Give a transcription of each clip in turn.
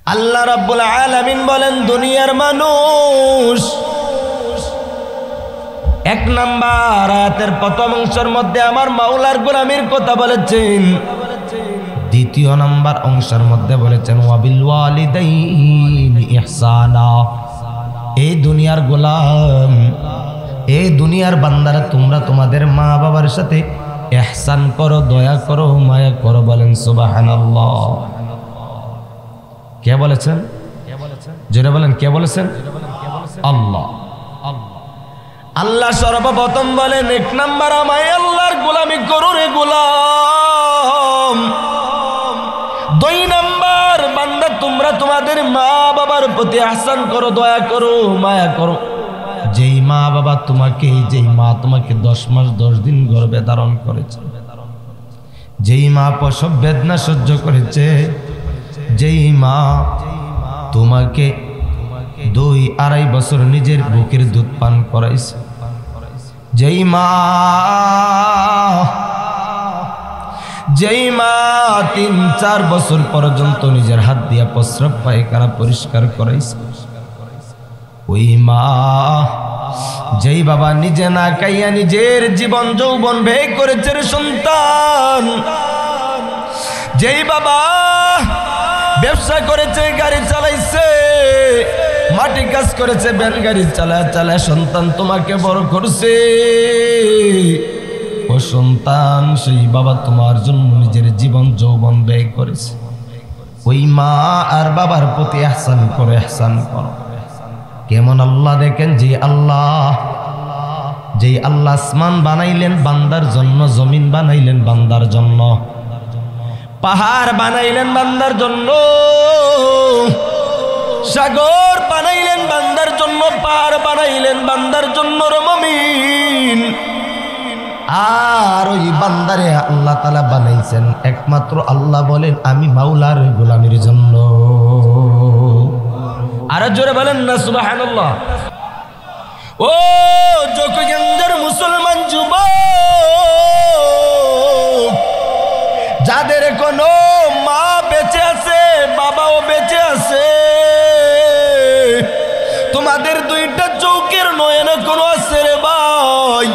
আল্লাহ রাব্বুল আলামিন বলেন, দুনিয়ার মানুষ এক নাম্বার আয়াতের প্রথম অংশের মধ্যে আমার মাওলার গোলামির কথা বলেছেন, দ্বিতীয় নাম্বার অংশের মধ্যে বলেছেন ওয়াবিল ওয়ালিদাইনি ইহসানা। এই দুনিয়ার গোলাম, এই দুনিয়ার বান্দারা, তোমরা তোমাদের মা বাবার সাথে ইহসান করো, দয়া করো, মায়া করো। বলেন সুবহানাল্লাহ। কে বলেছেন? জোরে বলেন, কে বলেছেন? আল্লাহ। আল্লাহ সর্বপ্রথম বলেন, এক নাম্বার আমায় আল্লাহর গোলামি করো রে গোলাম। দুই নাম্বার বান্দা, তোমরা তোমাদের মা বাবার প্রতি ইহসান করো, দয়া করো, মায়া করো। যেই মা বাবা তোমাকে, যেই মা তোমাকে 10 মাস 10 দিন গর্ভে ধারণ করেছে, যেই মা প্রসব বেদনা সহ্য করেছে, যেই মা তোমাকে 2-2.5 বছর নিজের বুকের দুধ পান করাইছে, যেই মা 3-4 বছর পর্যন্ত নিজের হাত দিয়া প্রস্রাব পায়খানা পরিষ্কার করাইছে, ওই মা, যেই বাবা নিজে না খাইয়া নিজের জীবন যৌবন ব্যয় করেছে রে সন্তান, যেই বাবা ব্যবসা করেছে, গাড়ি চালাইছে, মাটি কাজ করেছে, ব্যান গাড়ি চালায় চালায় সন্তান তোমাকে বড় করছে, ও সন্তান, সেই বাবা তোমার জন্য নিজের জীবন যৌবন ব্যয় করেছে। ওই মা আর বাবার প্রতি ইহসান করো, ইহসান করো। কেমন আল্লাহ দেখেন, যে আল্লাহ আসমান বানাইলেন বান্দার জন্য, জমিন বানাইলেন বান্দার জন্য, পাহাড় বানাইলেন বান্দার জন্য, সাগর বানাইলেন বান্দার জন্য, পাহাড় বানাইলেন বান্দার জন্য রে মুমিন। আর ওই বান্দারে আল্লাহ তাআলা বানাইছেন একমাত্র আল্লাহ বলেন, আমি মাওলার গোলামির জন্য। আর জোরে বলেন না সুবহানাল্লাহ। ও যোগেন্দ্র মুসলমান যুবক, যাদের কোনো মা বেঁচে আছে, বাবাও বেঁচে আছে, তোমাদের 2টা চৌকের নয়নে কোনো আছে রে ভাই?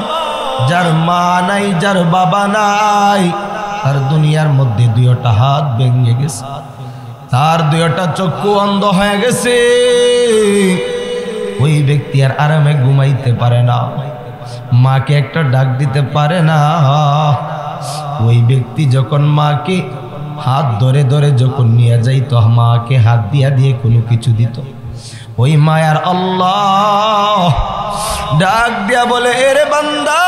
যার মা নাই, যার বাবা নাই, তার দুনিয়ার মধ্যে 2টা হাত ভেঙে গেছে, তার 2টা চক্ষু অন্ধ হয়ে গেছে, ওই ব্যক্তি আর আরামে ঘুমাইতে পারে না, মাকে একটা ডাক দিতে পারে না। ওই ব্যক্তি যখন মাকে হাত ধরে ধরে যখন নিয়ে যাইতো, মাকে হাত দিয়া দিয়ে কোনো কিছু দিত, ওই মায়ার আল্লাহ ডাক দিয়া বলে, এরে বান্দা,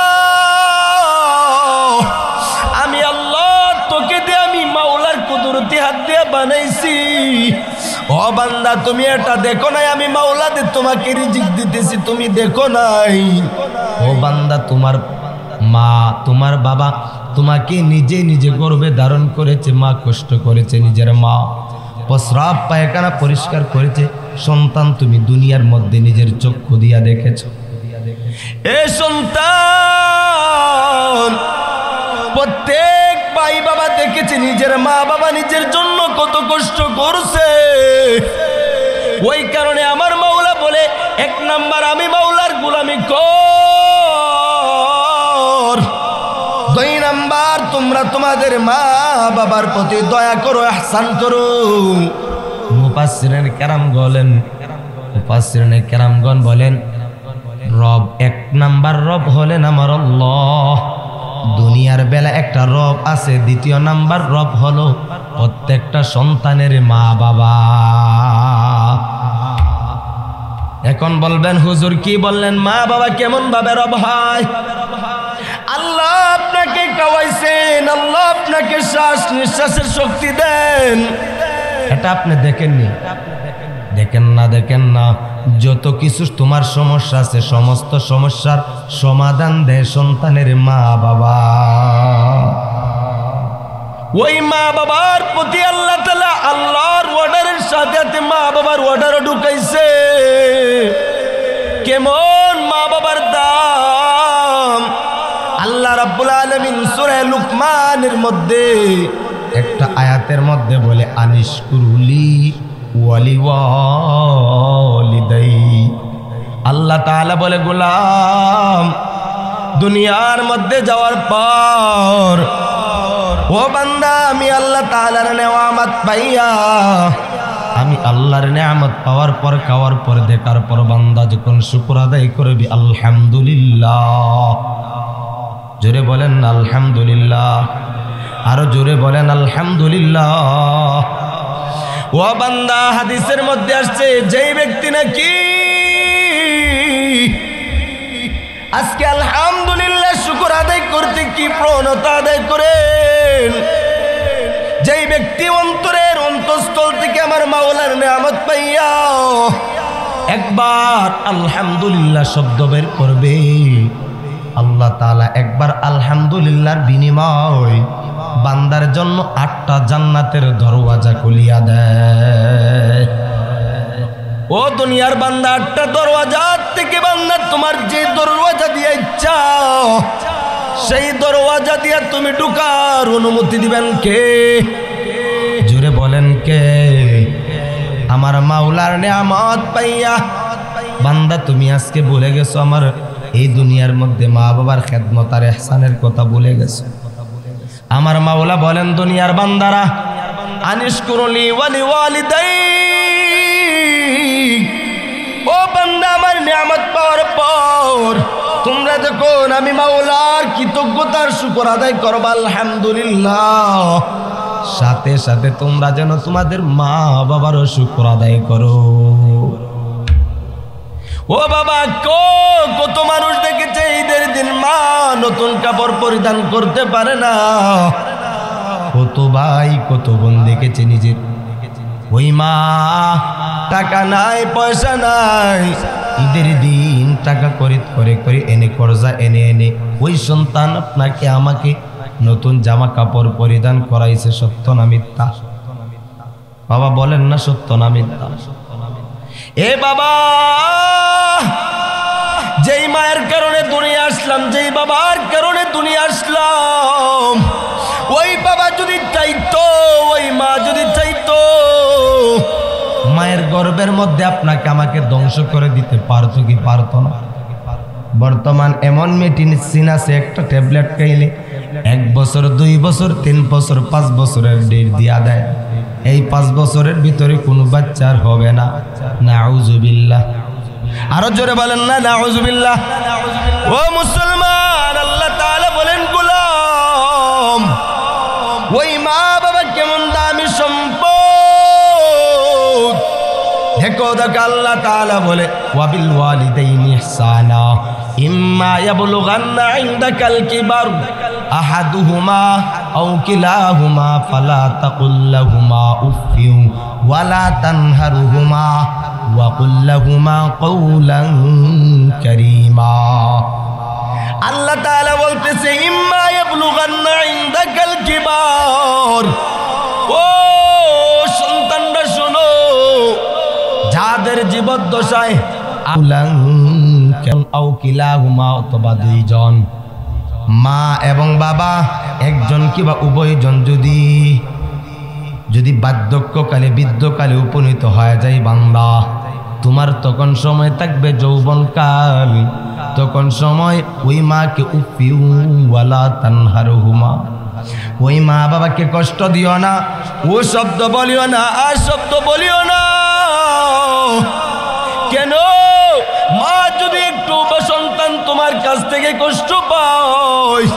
আমি আল্লাহ তোকে দিয়ে আমি মাওলার কুদরতি হাত দিয়ে বানাইছি। ও বান্দা, তুমি এটা দেখো নাই আমি মাওলা দিয়ে তোমাকে রিজিক দিতেছি, তুমি দেখো নাই? ও বান্দা, তোমার মা, তোমার বাবা তোমাকে নিজে নিজে গর্ভে ধারণ করেছে, মা কষ্ট করেছে, নিজের মা প্রস্রাব পায়খানা পরিষ্কার করেছে, সন্তান তুমি দুনিয়ার মধ্যে নিজের চক্ষু দিয়া দেখেছো। এ সন্তান, প্রত্যেক ভাই বাবা দেখেছে নিজের মা বাবা নিজের জন্য কত কষ্ট করছে। ওই কারণে আমার মাওলা বলে, এক নাম্বার আমি মাওলার গোলামি কর, 2 নাম্বার তোমরা তোমাদের মা বাবার প্রতি দয়া করো, ইহসান করো। মুফাসসিরিনে কেরামগণ বলেন, রব, 1 নাম্বার রব হলেন আমার আল্লাহ। দুনিয়ার বেলা একটা রব আছে, 2য় নাম্বার রব হলো প্রত্যেকটা সন্তানের মা বাবা। এখন বলবেন, হুজুর কি বললেন, মা বাবা কেমন ভাবে রব হয়? আল্লাহ আপনাকে খাওয়াইছেন, আল্লাহ আপনাকে শ্বাস নিঃশ্বাসের শক্তি দেন, এটা আপনি দেখেননি? দেখেন না। যত কিছু তোমার সমস্যা আছে, সমস্ত সমস্যার সমাধান দেয় সন্তানের মা বাবা। ওই মা বাবার প্রতি আল্লাহ তাআলা আল্লাহর অর্ডারের সাথে মা বাবার অর্ডারও ঢুকাইছে। কেমন মা বাবার দাম! আল্লাহ রাব্বুল আলামিন সূরা লুকমানের মধ্যে একটা আয়াতের মধ্যে বলে, আনিশকুরুলি ওয়ালিওয়ালিদাই। আল্লাহ তাআলা বলে গোলাম দুনিয়ার মধ্যে যাওয়ার পর ও বান্দা আমি আল্লাহ তাআলার নেয়ামত পাইয়া আমি আল্লাহর নেয়ামত পাওয়ার পর খাওয়ার পর দেখার পর বান্দা যখন শুকর আদায় করবি আলহামদুলিল্লাহ, জোরে বলেন আলহামদুলিল্লাহ, আরো জোরে বলেন আলহামদুলিল্লাহ। ও বান্দা হাদিসের মধ্যে আসছে যেই ব্যক্তি নাকি আজকে আলহামদুলিল্লাহ শুকর আদায় করতে কি প্রণতা আদায় করেন, যেই ব্যক্তি অন্তরের অন্তঃস্থল থেকে আমার মাওলার নেয়ামত পাইয়া একবার আলহামদুলিল্লাহ শব্দ বের করবে, আল্লাহ তাআলা একবার আলহামদুলিল্লাহর বিনিময় বান্দার জন্য 8টা জান্নাতের দরওয়াজা খুলিয়া দেয়। ও দুনিয়ার বান্দা 8টা দরওয়াজা থেকে বান্দা তোমার যে দরওয়াজা দিয়ে ইচ্ছা সেই দরওয়াজা দিয়ে তুমি ঢোকার অনুমতি দিবেন কে? জোরে বলেন কে? আমার মাওলার নেয়ামত পাইয়া বান্দা তুমি আজকে ভুলে গেছো আমার এই দুনিয়ার মধ্যে মা বাবার খেদমত আর ইহসানের কথা ভুলে গেছো। আমার মাওলা বলেন দুনিয়ার বান্দারা আনিশকুরুলি ওয়ালিওয়ালিদাই, ও বান্দা আমার নিয়ামত পাওয়ার পর তোমরা যখন আমি মাওলার কৃতজ্ঞতার শুকর আদায় করবা আলহামদুলিল্লাহ, সাথে সাথে তোমরা যেন তোমাদের মা বাবারও শুকর আদায় করো। ও বাবা কত মানুষ দেখেছে ঈদের দিন মা নতুন কাপড় পরিধান করতে পারে না, কত ভাই কত বোন দেখেছে নিজের ওই মা টাকা নাই পয়সা নাই ঈদের দিন টাকা খরিদ করে করে এনে কর্জা এনে এনে ওই সন্তান আপনাকে আমাকে নতুন জামা কাপড় পরিধান করাইছে, সত্য না মিথ্যা? বাবা বলেন না সত্য না মিথ্যা? এ বাবা যেই মায়ের কারণে দুনিয়া আসলাম, যেই বাবার কারণে দুনিয়া আসলাম, ওই বাবা যদি চাইতো, ওই মা যদি চাইতো মায়ের গর্ভের মধ্যে আপনাকে আমাকে ধ্বংস করে দিতে পারতো কি পারতো না? বর্তমান এমন মেডিসিন আছে একটা ট্যাবলেট খাইলে 1 বছর 2 বছর 3 বছর 5 বছরের ডেট দিয়া দেয়, এই 5 বছরের ভিতরে কোনো বাচ্চার হবে না। নাউজুবিল্লাহ, আরো জোরে বলেন না নাউজুবিল্লাহ। ও মুসলমান আল্লাহ তাআলা বলেন গোলাম ওই মা বাবা কেমন দামি সম্পদ, দেখো দেখো আল্লাহ তাআলা বলে ওয়াবিল ওয়ালিদাইনি ইহসানা ইম্মা ইয়াবলুগান্না ইনদাকাল কিবার আহাদুহুমা আও কিলাহুমা ফালা তাকুল লাহুমা উফফিন ওয়ালা তানহারহুমা ওয়া কুল লাহুমা কওলান কারীমা। আল্লাহ তাআলা বলতেছে ইম্মা ইয়াবলুগান্না ইনদাকাল কিবার, ও সন্তানরা শোনো যাদের জীবদ্দশায় আও কিলাহুমা অথবা 2 জন মা এবং বাবা একজন কিবা উভয়জন যদি বার্ধক্যকালে বৃদ্ধকালে উপনীত হয়ে যায় বান্দা, তোমার তখন সময় থাকবে যৌবনকাল, তখন সময় ওই মাকে উফিউ ওয়ালা তানহারহুমা, ওই মা বাবাকে কষ্ট দিও না, ও শব্দ বলিও না, আর শব্দ বলিও না। কেন? মা যদি একটু সন্তান তোমার কাছ থেকে কষ্ট পায়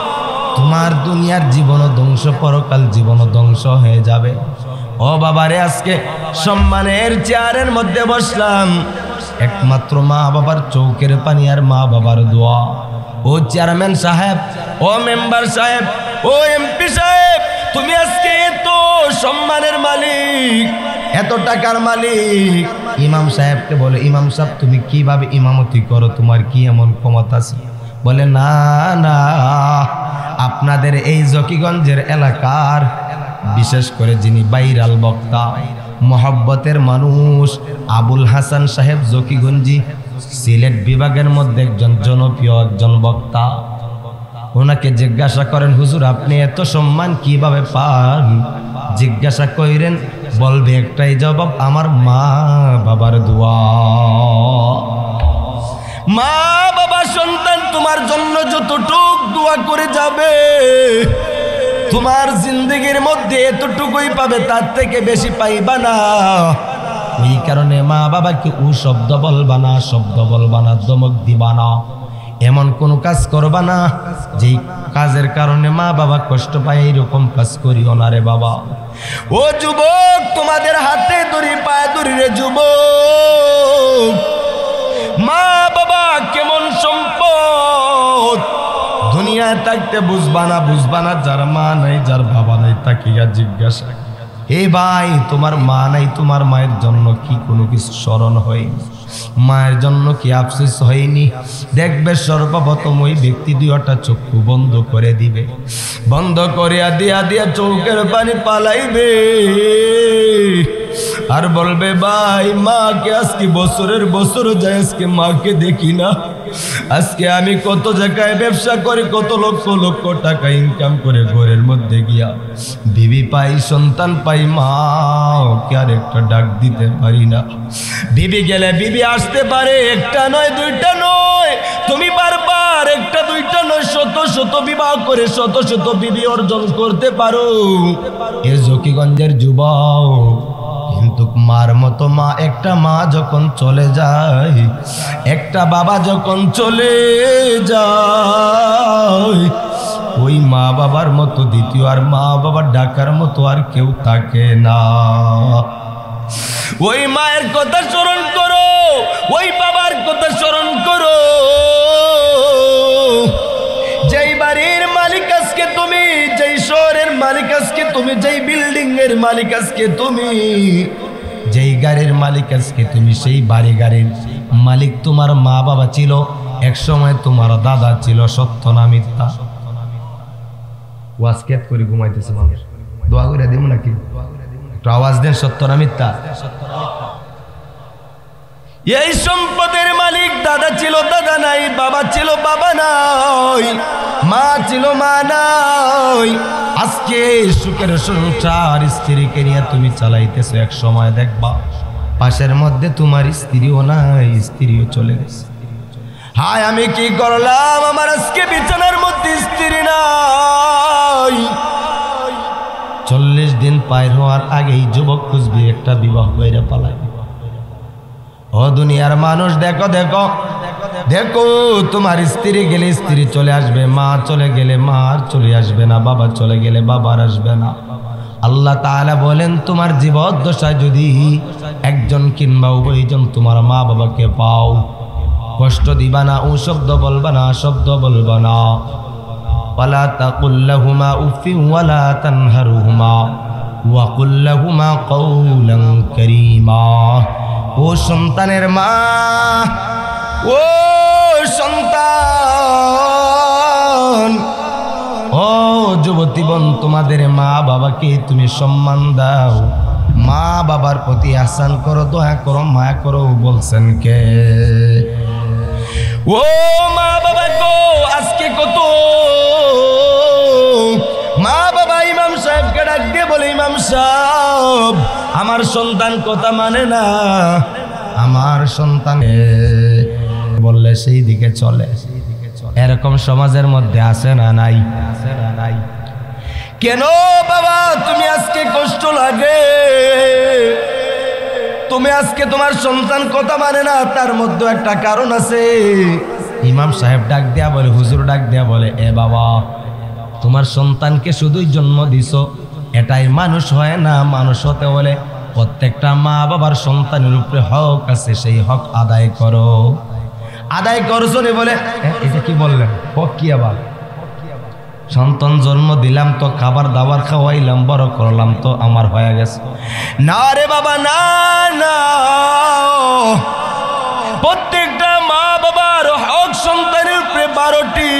তোমার দুনিয়ার জীবনও ধ্বংস, পরকাল জীবনও ধ্বংস হয়ে যাবে। ও বাবারে আজকে সম্মানের চেয়ারের মধ্যে বসলাম একমাত্র মা বাবার চৌকের পানি আর মা বাবার দোয়া। ও চেয়ারম্যান সাহেব, ও মেম্বার সাহেব, ও এমপি সাহেব, তুমি আজকে এত সম্মানের মালিক, এত টাকার মালিক। ইমাম সাহেবকে বলে ইমাম সাহেব তুমি কিভাবে ইমামতি করো, তোমার কি এমন ক্ষমতা আছে? বলে না না, আপনাদের এই জকিগঞ্জের এলাকার বিশেষ করে যিনি ভাইরাল বক্তা মহব্বতের মানুষ আবুল হাসান সাহেব জকিগঞ্জি সিলেট বিভাগের মধ্যে একজন জনপ্রিয় একজন বক্তা, ওনাকে জিজ্ঞাসা করেন হুজুর আপনি এত সম্মান কিভাবে পান? জিজ্ঞাসা করেন বলবে একটাই জবাব, আমার মা বাবার দোয়া। মা বাবা সন্তান তোমার জন্য যতটুক দোয়া করে যাবে, তোমার জিন্দগির মধ্যে এতটুকুই পাবে, তার থেকে বেশি পাইবা না। ওই কারণে মা বাবাকে ও শব্দ বলবা না, শব্দ বলবা না, ধমক দিবা না, এমন কোন কাজ করবা না যেই কাজের কারণে মা বাবা কষ্ট পায়। এইরকম কাজ করিও না রে বাবা। ও যুবক, তোমাদের হাতে ধরি পায়ে ধরি রে যুবক। মা বাবা কেমন সম্পদ, দুনিয়ায় থাকতে বুঝবা না, বুঝবা না। যার মা নাই, যার বাবা নাই, তাকে জিজ্ঞাসা, হে ভাই তোমার মা নাই, তোমার মায়ের জন্য কি কোনো কিছু স্মরণ হয়নি? মায়ের জন্য কি আফসোস হয়নি? দেখবে সর্বপ্রথম ওই ব্যক্তি দুইটা চক্ষু বন্ধ করে দিবে, বন্ধ করিয়া দিয়া দিয়া চোখের পানি পালাইবে আর বলবে, ভাই মাকে আজকে বছরের বছর যায়, আজকে মাকে দেখি না। আজকে আমি কত জায়গায় ব্যবসা করে কত লক্ষ লক্ষ টাকা ইনকাম করে ঘরের মধ্যে গিয়া বিবি পাই, সন্তান পাই, মা কে আর একটা ডাক দিতে পারি না। বিবি গেলে বিবি আসতে পারে, একটা নয় দুইটা নয়, তুমি বারবার একটা দুইটা নয় শত শত বিবাহ করে শত শত বিবি অর্জন করতে পারো। এ জকিগঞ্জের যুবক, কিন্তু মার মতো মা, একটা মা যখন চলে যায়, একটা বাবা যখন চলে যায়, ওই মা বাবার মতো দ্বিতীয় আর মা বাবার ডাকার মতো আর কেউ থাকে না। ওই মায়ের কথা স্মরণ করো, ওই বাবার কথা স্মরণ করো। যেই বাড়ির মালিক আজকে তুমি, যেই শহরের মালিক আজকে তুমি, যেই বিল্ডিং এর মালিক আজকে তুমি, যেই গাড়ির মালিক আজকে তুমি, সেই বাড়ি গাড়ির মালিক তোমার মা বাবা ছিল। এক সময় তোমার দাদা ছিল। সত্য না মিথ্যা? ওয়াজ কেত করে ঘুমাইতেছে মানুষ, দোয়া করে দিব নাকি? একটু আওয়াজ দেন, সত্য না মিথ্যা? এই সম্পদের মালিক দাদা ছিল, দাদা নাই, বাবা ছিল, বাবা নাই, মা ছিল, মা নাই। আজকে সুখের সংসার স্ত্রীকে নিয়ে তুমি চালাইতেছো, এক সময় দেখবা পাশের মধ্যে তোমার স্ত্রীও নাই, স্ত্রীও চলে গেছে। হায় আমি কি করলাম, আমার আজকে বিছানার মধ্যে স্ত্রী নাই। 40 দিন পার হওয়ার আগেই যুবক খুঁজবি একটা বিবাহ করে পালায়। ও দুনিয়ার মানুষ, দেখো দেখো দেখো, তোমার স্ত্রী গেলে স্ত্রী চলে আসবে, মা চলে গেলে মা আর চলে আসবে না, বাবা চলে গেলে বাবার আসবে না। আল্লাহ তাআলা বলেন, তোমার জীবদ্দশায় যদি একজন কিংবা উভয়জন তোমার মা বাবাকে পাও, কষ্ট দিবা না, ও শব্দ বলবা না, শব্দ বলবা না। ওয়ালা তাকুল লাহুমা উফিন ওয়ালা তানহারহুমা ওয়া কুল লাহুমা কাওলান কারীমা। ও সন্তানের মা, ও সন্তান, ও যুবতী বোন, তোমাদের মা বাবাকে তুমি সম্মান দাও, মা বাবার প্রতি আহসান করো, দয়া করো, মায়া করো। বলছেন কে? ও মা বাবা গো, আজকে কত মা বাবা ইমাম সাহেবকে ডাক দিয়ে বলে, ইমাম সাহেব আমার সন্তান কথা মানে না, আমার সন্তান বললে সেই দিকে চলে। এরকম সমাজের মধ্যে আছে না নাই? কেন বাবা তুমি আজকে কষ্ট লাগে, তুমি আজকে তোমার সন্তান কথা মানে না? তার মধ্যে একটা কারণ আছে। ইমাম সাহেব ডাক দেয়া বলে, হুজুর ডাক দেয়া বলে, এ বাবা তোমার সন্তানকে শুধুই জন্ম দিছো, এটাই মানুষ হয় না। মানুষ হতে বলে প্রত্যেকটা মা বাবার সন্তানের উপরে হক আছে, সেই হক আদায় করো। আদায় করছো নি বলে, এটা কি বললেন? হক কি আবার? সন্তান জন্ম দিলাম তো, খাবার দাবার খাওয়াইলাম, বড় করলাম তো আমার হয়ে গেছে। না রে বাবা, না না, প্রত্যেকটা মা বাবার হক সন্তানের উপরে 12টি।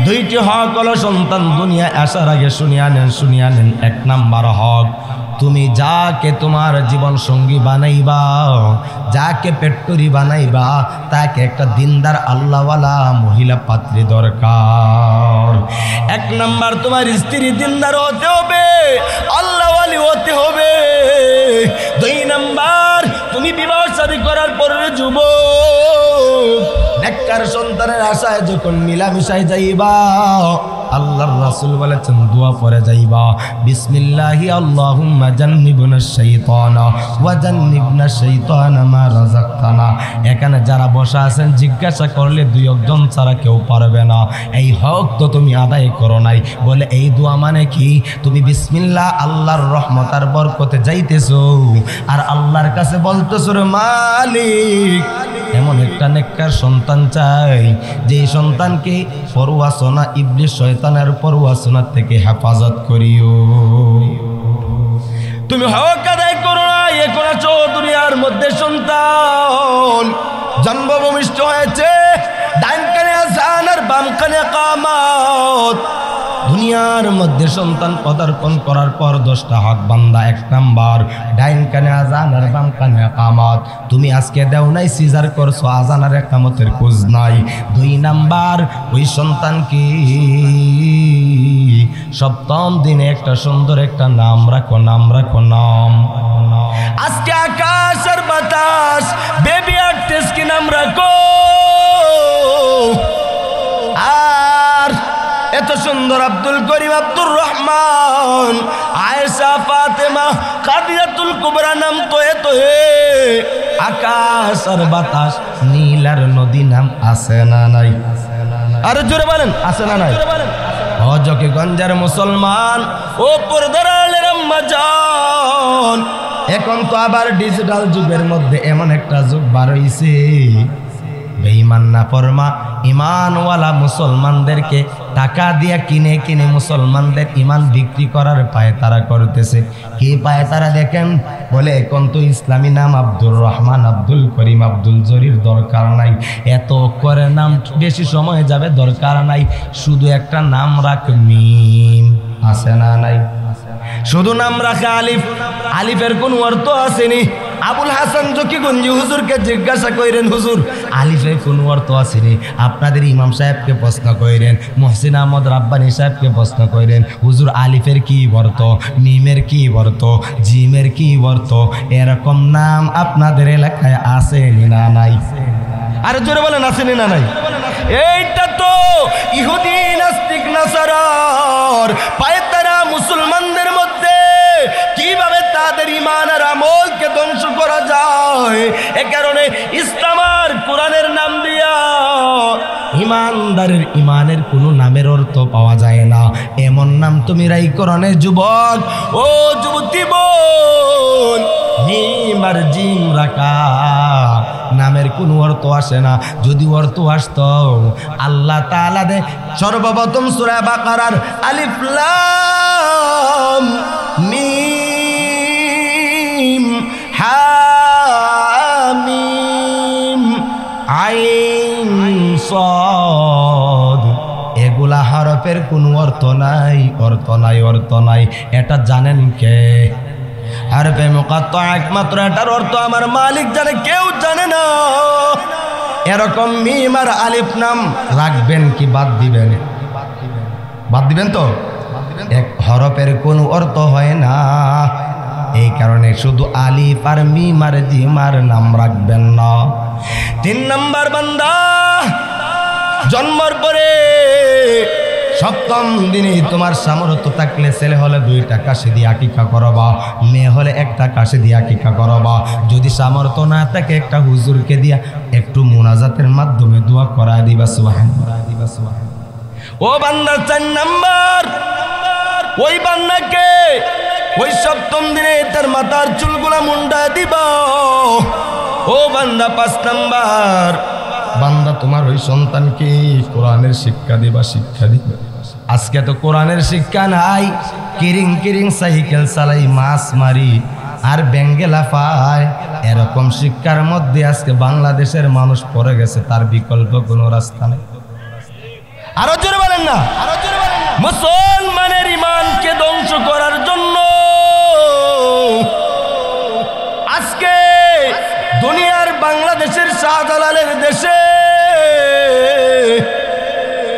2টি হক হলো সন্তান দুনিয়ায় আসার আগে শুনিয়া নেন, শুনিয়া নেন। 1 নাম্বার হক, তুমি যাকে তোমার জীবন সঙ্গী বানাইবা, যাকে পেট্টুরি বানাইবা, তাকে একটা দিনদার আল্লাহওয়ালা মহিলা পাত্রী দরকার। 1 নাম্বার তোমার স্ত্রী দিনদার হতে হবে, আল্লাহওয়ালি হতে হবে। 2 নাম্বার তুমি বিবাহ শাদী করার পরে যুবক নেককার সন্তানের আশায় যখন মিলামিশায় যাইবা, আল্লাহর রাসূল বলেছেন দোয়া পড়ে যাইবা, বিসমিল্লাহি আল্লাহুম্মা জান্নিবনাশ শাইতানা ওয়া জান্নিবনাশ শাইতানা মা রাযাকতানা। এখানে যারা বসা আছেন জিজ্ঞাসা করলে 2 একজন ছাড়া কেউ পারবে না, এই হক তো তুমি আদায় করো নাই। বলে এই দোয়া মানে কি? তুমি বিসমিল্লাহ আল্লাহর রহমত আর বরকতে যাইতেছো আর আল্লাহর কাছে বলতেছো রে মালিক এমন একটা নেককার সন্তান চাই যে সন্তানকে পরওয়াসনা ইবলিস শয়তানের পরওয়াসনা থেকে হেফাজত করিও। তুমি হক আদায় করো না, এখন আছো দুনিয়ার মধ্যে সন্তান জন্মভূমিষ্ঠ হয়েছে, ডান কানে আযান আর বাম কানে ইকামত। দুনিয়ার মধ্যে সন্তান পদার্পণ করার পর 10টা হক বান্দা। 1 নাম্বার ডাইন কানে আযান আর বাম কানে ইকামত। তুমি আজকে দেও নাই, সিজার করছো, আযান আর ইকামতের খোঁজ নাই। 2 নাম্বার ওই সন্তানকে সপ্তম দিনে একটা সুন্দর একটা নাম রাখো, নাম রাখো, নাম। আজকে আকাশ আর বাতাস বেবি আর্টিস্ট কি নাম রাখো। আর এত সুন্দর আব্দুল করিম, আব্দুর রহমান, আয়েশা, ফাতেমা, কাদিয়াতুল কুবরা নাম তো এত হে। আকাশ আর বাতাস, নীল আর নদী নাম আছে না নাই? আরে জোরে বলেন, আছে না নাই? হজকিগঞ্জের মুসলমান ও পর্দার আলের আম্মা জান, এখন তো আবার ডিজিটাল যুগের মধ্যে এমন একটা যুগ বার হইছে, বেঈমান না ফরমা ইমানওয়ালা মুসলমানদেরকে টাকা দিয়া কিনে কিনে মুসলমানদের ইমান বিক্রি করার পায়তারা করতেছে। কি পায়তারা দেখেন? বলে এখন তো ইসলামী নাম আব্দুর রহমান, আব্দুল করিম, আব্দুল জরির দরকার নাই, এত করে নাম বেশি সময় যাবে দরকার নাই, শুধু একটা নাম রাখ মিম। আছে না নাই? শুধু নাম রাখে আলিফ, আলিফের কোন অর্থ আসেনি। আবুল হাসান জকিগঞ্জি হুজুরকে জিজ্ঞাসা করেন, হুজুর আলিফের কোন অর্থ আসেনি? আপনাদের ইমাম সাহেবকে প্রশ্ন করেন, মহসিন আহমদ রাব্বানি সাহেবকে প্রশ্ন করেন, হুজুর আলিফের কি অর্থ, মিমের কি অর্থ, জিমের কি অর্থ? এরকম নাম আপনাদের এলাকায় আসেনি না নাই? আরে জোরে বলেন, আসেনি না নাই? এইটা তো ইহুদি নাস্তিক নাসারার পায়তারা মুসলমানদের মধ্যে কিভাবে তাদের ঈমান আর আমলকে ধ্বংস করা যায়। এ কারণে ইসলাম আর কোরআনের নাম দিয়া ইমানদারের ইমানের কোনো নামের অর্থ পাওয়া যায় না। এমন নাম তুমি রাই কোরআনের যুবক ও যুবতী বোন, মিম আর জিম রাখা নামের কোনো অর্থ আসে না। যদি অর্থ আসতো আল্লাহ তাআলা দে সর্বপ্রথম সূরা বাকারার আলিফ লাম মিম হা মিম আইন সাদ, এগুলা হরফের কোনো অর্থ নাই, অর্থ নাই, অর্থ নাই। এটা জানেন কে? হরফে মুকাত্তা একমাত্র এটার অর্থ আমার মালিক জানে, কেউ জানে না। এরকম মিম আর আলিফ নাম রাখবেন কি বাদ দিবেন? বাদ দিবেন তো? এক হরফের কোনো অর্থ হয় না, এই কারণে শুধু আলিফ আর মিম আর জিম আর নাম রাখবেন না। 3 নাম্বার বান্দা, জন্মের পরে সপ্তম দিনে তোমার সামর্থ্য থাকলে ছেলে হলে 2টা কাশি দিয়ে আকিকা করবা, মেয়ে হলে 1টা কাশি দিয়ে আকিকা করবা। যদি সামর্থ্য না থাকে একটা হুজুরকে দিয়া একটু মুনাজাতের মাধ্যমে দোয়া করায় দিবা। সুবহানাল্লাহ। ও বান্দা 4 নাম্বার, ওই বান্দাকে ওই সপ্তম দিনে তার মাথার চুলগুলা মুন্ডা দিবা। ও বান্দা 5 নাম্বার, বান্দা তোমার ওই সন্তানকে কোরআনের শিক্ষা দিবা, শিক্ষা দিবা। আজকে তো কোরআনের শিক্ষা নাই, কিরিং কিরিং সাইকেল চালাই, মাছ মারি আর ব্যাঙ্গে লাফায়। এরকম শিক্ষার মধ্যে আজকে বাংলাদেশের মানুষ পড়ে গেছে, তার বিকল্প কোনো রাস্তা নেই। আরো জোরে বলেন না? মুসলমানের ইমানকে ধ্বংস করার জন্য আজকে দুনিয়ার বাংলাদেশের শাহজালালের দেশে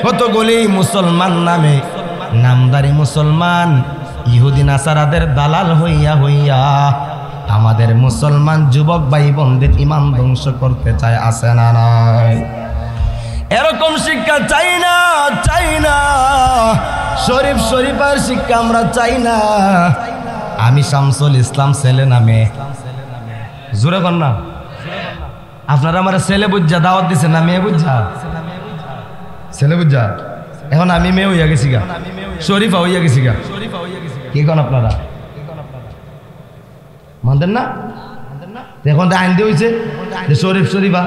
কতগুলি মুসলমান নামে নামদারি মুসলমান ইহুদি নাসারাদের দালাল হইয়া হইয়া আমাদের মুসলমান যুবক ভাই বোনদের ঈমান ধ্বংস করতে চায়, আছে না নাই? এরকম শিক্ষা চাই না, চাই না। শরীফ শরীফের শিক্ষা আমরা চাই না। আমি শামসুল ইসলাম ছেলে নামে, জোরে কর না, আপনারা আমার ছেলে বুঝা দাওয়াত দিছে না মেয়ে বুঝা? ছেলে বুঝা। এখন আমি মেয়ে হইয়া গেছি গা, শরীফা হইয়া গেছি গা। কি কন আপনারা মানতেন না? এখন আইন দিয়ে হয়েছে শরীফ শরীফা।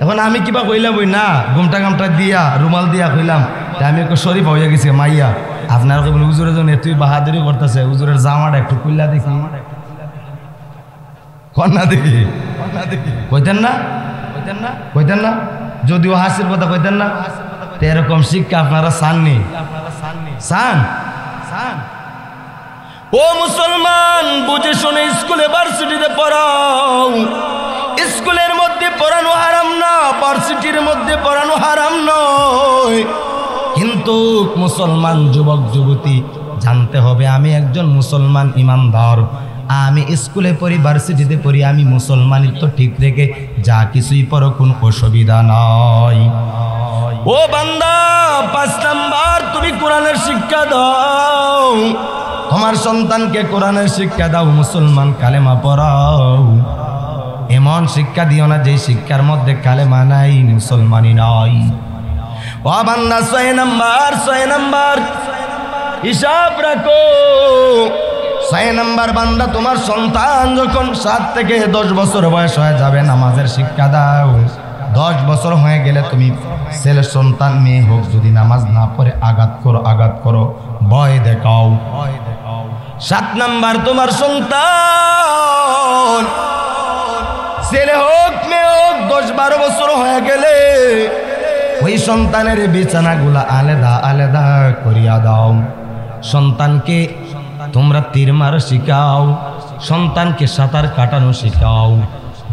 এখন আমি কিবা কইলাম ওই না ঘুমটা গামটা দিয়া রুমাল দিয়া কইলাম আমি একটু শরীফা হইয়া গেছি মাইয়া। আপনার কেবল হুজুরের জন্য তুই বাহাদুরি করতেছে, হুজুরের জামাটা একটু খুললা দেখি, কন্যা দেখি, কইতেন না, কইতেন না, যদিও হাসির কথা কইতেন না। এরকম শিক্ষা আপনারা চাননি, চান? ও মুসলমান, বুঝে শুনে স্কুলে ভার্সিটিতে পড়াও। স্কুলের মধ্যে পড়ানো হারাম না, ভার্সিটির মধ্যে পড়ানো হারাম নয়, কিন্তু মুসলমান যুবক যুবতী জানতে হবে আমি একজন মুসলমান ইমানদার। আমি স্কুলে পড়ি, ভার্সিটিতে পড়ি, আমি মুসলমানিত্ব ঠিক রেখে যা কিছুই পড়ো কোনো অসুবিধা নয়। ও বান্দা, 5 নাম্বার তুমি কোরআনের শিক্ষা দাও, তোমার সন্তানকে কোরআনের শিক্ষা দাও, মুসলমান কালেমা পড়াও। এমন শিক্ষা দিও না যে শিক্ষার মধ্যে কালেমা নাই, মুসলমানই নাই। ও বান্দা, 6 নাম্বার হিসাব রাখো। 6 নাম্বার বান্দা, তোমার সন্তান যখন 7 থেকে 10 বছর বয়স হয়ে যাবে নামাজের শিক্ষা দাও। 10 বছর হয়ে গেলে তুমি ছেলে সন্তান মেয়ে হোক যদি নামাজ না পড়ে আঘাত করো, ভয় দেখাও। 7 নাম্বার, তোমার সন্তান ছেলে হোক মেয়ে হোক 10-12 বছর হয়ে গেলে ওই সন্তানের বিছানাগুলা আলাদা আলাদা করিয়া দাও। সন্তানকে তোমরা তীর মারা শিখাও, সন্তানকে সাঁতার কাটানো শিখাও।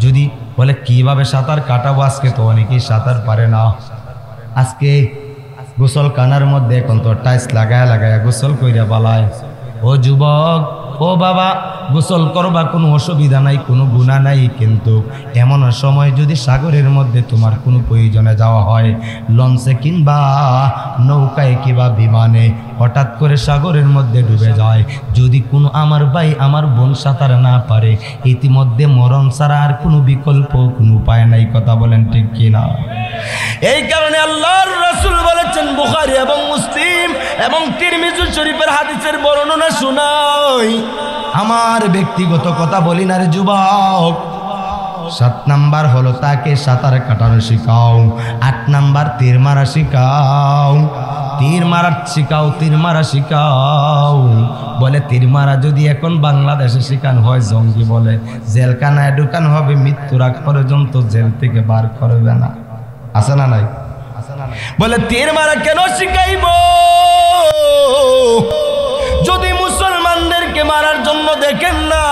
যদি বলে কিভাবে সাঁতার কাটাবো, আজকে তো অনেকেই সাঁতার পারে না। আজকে গোসল কানার মধ্যে এখন তো টাইস লাগায়া গোসল কইরা বালায়। ও যুবক, ও বাবা, গোসল করবা, কোনো অসুবিধা নাই, কোনো গুনাহ নাই, কিন্তু এমন সময় যদি সাগরের মধ্যে তোমার কোনো প্রয়োজনে যাওয়া হয়, লঞ্চে কিংবা নৌকায় কিংবা বিমানে, হঠাৎ করে সাগরের মধ্যে ডুবে যায়, যদি কোনো আমার ভাই আমার বোন সাঁতার না পারে, ইতিমধ্যে মরণ ছাড়া আর কোনো বিকল্প কোনো উপায় নাই। কথা বলেন ঠিক কিনা? এই কারণে আল্লাহর রাসূল বলেছেন, বুখারী এবং মুসলিম এবং তিরমিজি শরীফের হাদিসের বর্ণনা শোনাই, আমার ব্যক্তিগত কথা বলি না রে যুবক। 7 নাম্বার হলো তাকে সাঁতার কাটানো শিখাও। 8 নাম্বার তীর মারা শিখাও, তীর মারা শিখাও। বলে তীর মারা যদি এখন বাংলাদেশে শিখানো হয়, জঙ্গি বলে জেলখানায় ঢুকানো হবে, মৃত্যুর আগ পর্যন্ত জেল থেকে বার করবে না, আছে না নাই? বলে তীর মারা কেন শিখাইব? যদি মুসলমানদেরকে মারার জন্য দেখেন না,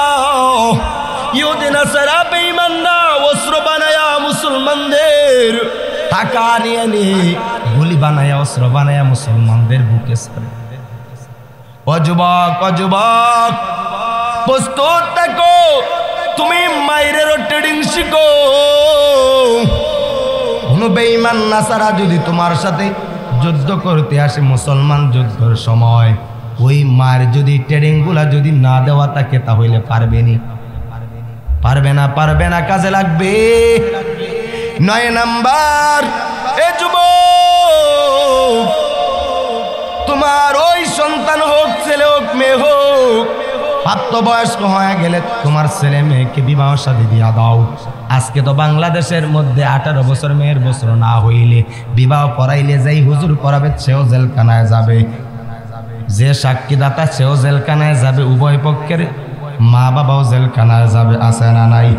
ইহুদি নাসারা বেঈমানরা অস্ত্র বানায়া মুসলমানদের টাকা নিয়ে গুলি বানায়া অস্ত্র বানায়া মুসলমানদের বুকে ছাড়ে। অযুবক প্রস্তুত থাকো, তুমি মায়ের ট্রেডিং শিখো। কোন বেঈমান নাসারা যদি তোমার সাথে যুদ্ধ করতে আসে, মুসলমান যুদ্ধের সময় ওই মার যদি ট্রেডিং গুলা যদি না দেওয়া থাকে, তাহলে পারবে না, কাজে লাগবে। 9 নাম্বার, এ যুবক, তোমার ওই সন্তান হোক, ছেলে হোক মেয়ে হোক, প্রাপ্তবয়স্ক হয়ে গেলে তোমার ছেলে মেয়েকে বিবাহ শাদী দিয়া দাও। আজকে তো বাংলাদেশের মধ্যে 18 বছর মেয়ের বছর না হইলে বিবাহ পড়াইলে যাই হুজুর পড়াবে সেও জেলখানায় যাবে, যে সাক্ষীদাতা সেও জেলখানায় যাবে, উভয় পক্ষের মা বাবাও জেলখানায় যাবে, আছে না নাই?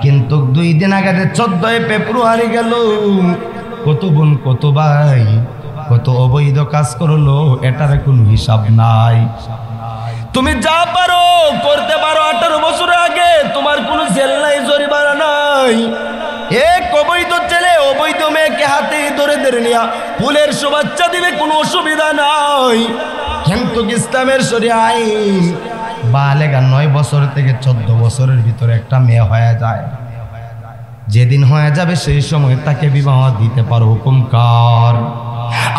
কিন্তু 2 দিন আগে 14 ফেব্রুয়ারি গেল, কত বোন কত ভাই কত অবৈধ কাজ করলো, এটার কোনো হিসাব নাই। তুমি যা পারো করতে পারো। 18 বছর আগে তোমার ছাত্রদের নিয়ে ফুলের শুভেচ্ছা দিবে, কোনো অসুবিধা নাই। কিন্তু ইসলামের শরীয়ত আইন বালেগা 9 বছর থেকে 14 বছরের ভিতরে একটা মেয়ে হয়ে যায়, যেদিন হয়ে যাবে সেই সময় তাকে বিবাহ দিতে পারো। হুকুম কার?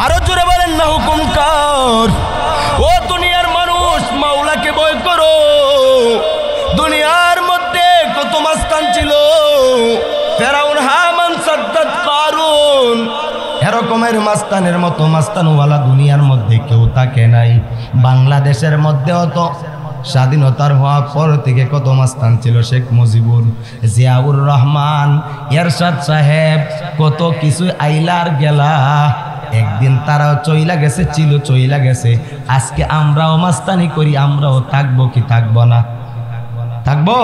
আরো জোরে বলেন না, হুকুম কার? ও দুনিয়ার মানুষ, মাওলাকে ভয় করো। দুনিয়ার মধ্যে কত মাস্তান ছিল, ফেরাউন, হামান, সাদ্দাত, কারুন, এরকমের মাস্তানের মতো মাস্তানওয়ালা দুনিয়ার মধ্যে কেউ থাকে নাই। বাংলাদেশের মধ্যেও তো স্বাধীনতার হওয়ার পর থেকে কত মাস্তান ছিল। শেখ মুজিবুর, জিয়াউর রহমান, এরশাদ সাহেব, কত কিছু আইলার গেলা। একদিন তারাও চইলা গেছে, ছিল চইলা গেছে। আজকে আমরাও মাস্তানি করি, আমরাও থাকবো কি থাকবো না? থাকবো?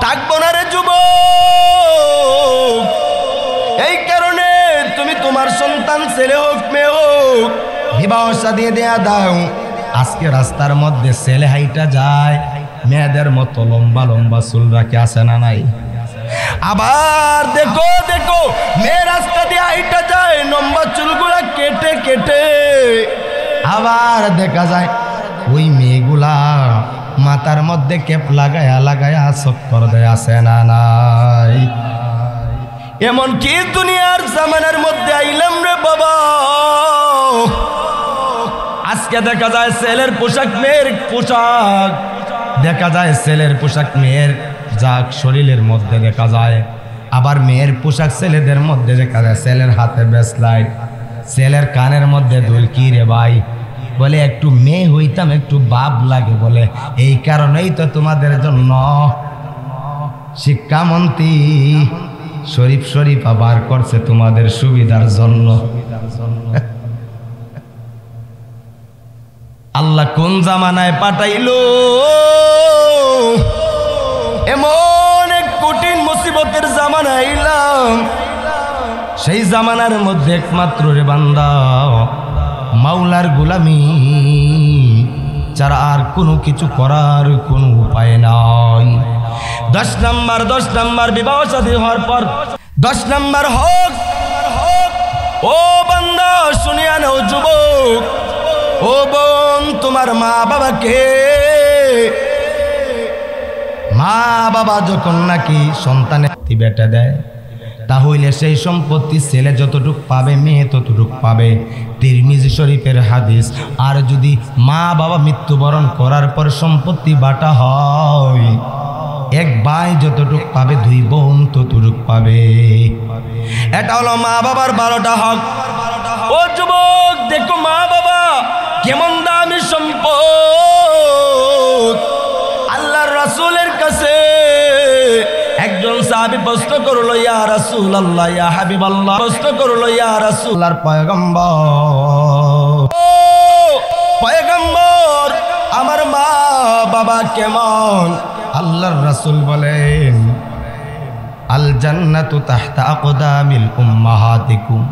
থাকবো না রে যুবক। এই কারণে তুমি তোমার সন্তান ছেলে হোক মেয়ে হোক বিবাহ শাদী দেয়া দাও। আজকে রাস্তার মধ্যে ছেলে হাইটা যায়, মেয়েদের মতো লম্বা লম্বা চুল রাখে, আছে না নাই? আবার দেখো দেখো মেয়ে রাস্তা দিয়ে হাইটা যায়, লম্বা চুলগুলা কেটে কেটে। আবার দেখা যায় ওই মেয়েগুলা মাথার মধ্যে ক্যাপ লাগায়া লাগায়া চক্কর দেয়, আছে না নাই? এমন কি দুনিয়ার জামানার মধ্যে আইলাম রে বাবা। আজকে দেখা যায় ছেলের পোশাক মেয়ের পোশাক, দেখা যায় ছেলের পোশাক মেয়ের যাক শরীরের মধ্যে দেখা যায়, আবার মেয়ের পোশাক ছেলেদের মধ্যে দেখা যায়। ছেলের হাতে ব্রেসলাইট, ছেলের কানের মধ্যে দুল। কি রে ভাই? বলে একটু মেয়ে হইতাম একটু বাপ লাগে। বলে এই কারণেই তো তোমাদের জন্য শিক্ষামন্ত্রী শরীফ শরীফ আবার করছে তোমাদের সুবিধার জন্য। আল্লাহ কোন জামানায় পাঠাইলো, এমন এক কঠিন মুসিবতের জামানা আইলাম। সেই জামানার মধ্যে একমাত্র রে বান্দা মাওলার গোলামি ছাড়া আর কোনো কিছু করার কোনো উপায় নাই। 10 নাম্বার বিবাহ শাদী হওয়ার পর 10 নাম্বার হক। ও বান্দা শুনিয়া নাও যুবক, ও বোন, তোমার মা বাবা যখন নাকি সন্তানের বেটা দেয়, তাহলে সেই সম্পত্তি ছেলে যতটুক পাবে মেয়ে ততটুক পাবে। তিরমিজি শরীফের হাদিস। আর যদি মা বাবা মৃত্যুবরণ করার পর সম্পত্তি বাটা হয়, এক ভাই যতটুক পাবে 2 বোন ততটুক পাবে। এটা হলো মা বাবার 12টা হক। ও যুবক দেখো মা বাবা কেমন দামি সম্পদ। আল্লাহর রাসূলের কাছে একজন সাহাবী প্রশ্ন করলো, ইয়া রাসূলুল্লাহ, ইয়া হাবিবাল্লাহ, প্রশ্ন করলো, ইয়া রাসূলুল্লাহর পয়গম্বর, ও পয়গম্বর, আমার মা বাবা কেমন? আল্লাহর রাসূল বলেন, আল জান্নাতু তাহতা আকদামিল উম্মাহাতিকুম।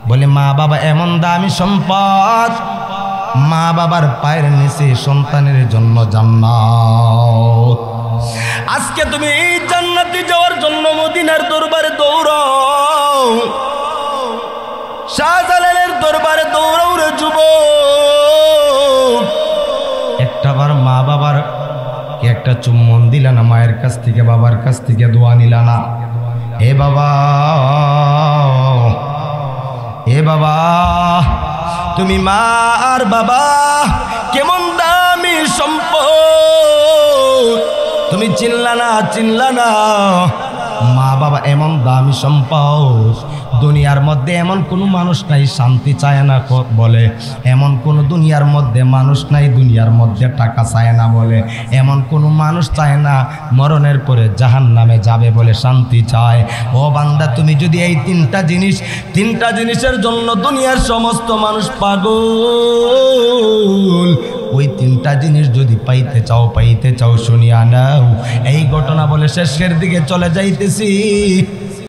বলে মা বাবা এমন দামি সম্পদ, মা বাবার পায়ের নিচে সন্তানের জন্য জান্নাত। আজকে তুমি জান্নাতে যাওয়ার জন্য মদিনার দরবারে দৌড়াও, শাহজালালের দরবারে দৌড়াও রে যুবক। একটাবার মা বাবার একটা চুম্বন দিলা না, মায়ের কাছ থেকে বাবার কাছ থেকে দোয়া নিলা না? এ বাবা, এ বাবা, তুমি মা আর বাবা কেমন দামি সম্পদ, তুমি চিনলা না? মা বাবা এমন দামি সম্পদ, দুনিয়ার মধ্যে এমন কোনো মানুষ নাই শান্তি চায় না বলে, এমন কোনো দুনিয়ার মধ্যে মানুষ নাই দুনিয়ার মধ্যে টাকা চায় না বলে, এমন কোনো মানুষ চায় না মরণের পরে জাহান্নামে যাবে বলে শান্তি চায়। ও বান্দা, তুমি যদি এই তিনটা জিনিসের জন্য দুনিয়ার সমস্ত মানুষ পাগল, ওই 3টা জিনিস যদি পাইতে চাও শুনিয়া নাও। এই ঘটনা বলে শেষের দিকে চলে যাইতেছি।